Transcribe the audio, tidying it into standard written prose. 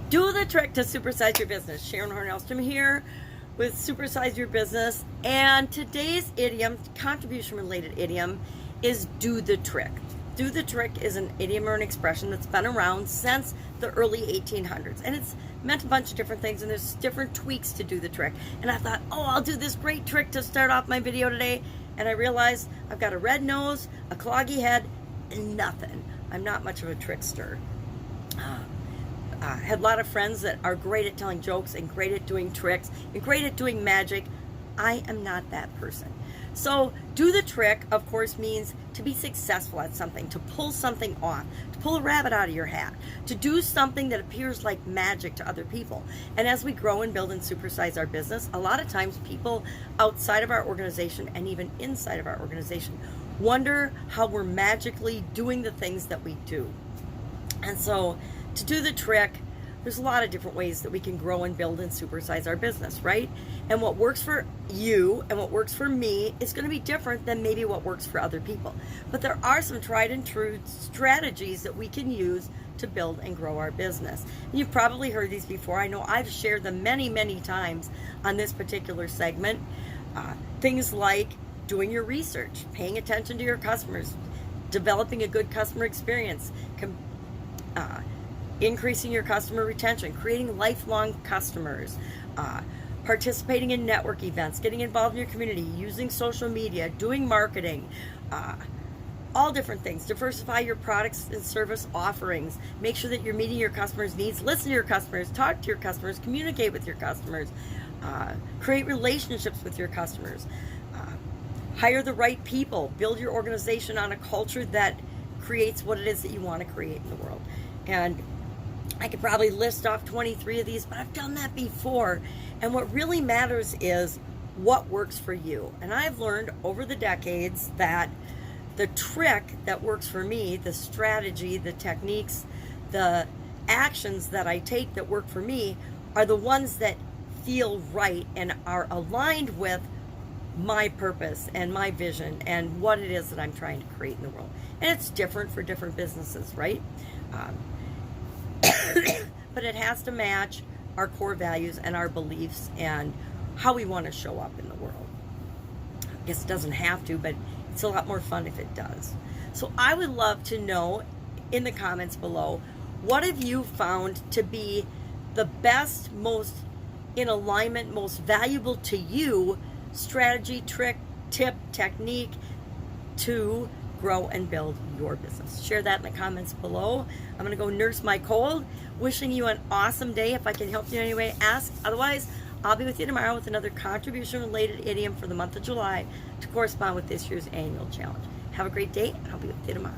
Do the trick to supersize your business. Sharon Horne-Ellstrom here with Supersize Your Business. And today's idiom, contribution related idiom, is do the trick. Do the trick is an idiom or an expression that's been around since the early 1800s. And it's meant a bunch of different things, and there's different tweaks to do the trick. And I thought, oh, I'll do this great trick to start off my video today. And I realized I've got a red nose, a cloggy head, and nothing. I'm not much of a trickster. Had a lot of friends that are great at telling jokes and great at doing tricks and great at doing magic. I am not that person. So do the trick, of course, means to be successful at something, to pull something off, to pull a rabbit out of your hat, to do something that appears like magic to other people. And as we grow and build and supersize our business, a lot of times people outside of our organization and even inside of our organization wonder how we're magically doing the things that we do. And so to do the trick, there's a lot of different ways that we can grow and build and supersize our business, right? And what works for you and what works for me is going to be different than maybe what works for other people. But there are some tried and true strategies that we can use to build and grow our business. And you've probably heard these before. I know I've shared them many, many times on this particular segment. Things like doing your research, paying attention to your customers, developing a good customer experience, increasing your customer retention, creating lifelong customers, participating in network events, getting involved in your community, using social media, doing marketing, all different things. Diversify your products and service offerings. Make sure that you're meeting your customers' needs. Listen to your customers, talk to your customers, communicate with your customers, create relationships with your customers, hire the right people, build your organization on a culture that creates what it is that you want to create in the world. And I could probably list off 23 of these, but I've done that before. And what really matters is what works for you. And I've learned over the decades that the trick that works for me, the strategy, the techniques, the actions that I take that work for me are the ones that feel right and are aligned with my purpose and my vision and what it is that I'm trying to create in the world. And it's different for different businesses, right? But it has to match our core values and our beliefs and how we want to show up in the world. I guess it doesn't have to, but it's a lot more fun if it does. So I would love to know in the comments below, what have you found to be the best, most in alignment, most valuable to you strategy, trick, tip, technique to grow and build your business? Share that in the comments below. I'm going to go nurse my cold. Wishing you an awesome day. If I can help you in any way, ask. Otherwise, I'll be with you tomorrow with another contribution-related idiom for the month of July to correspond with this year's annual challenge. Have a great day, and I'll be with you tomorrow.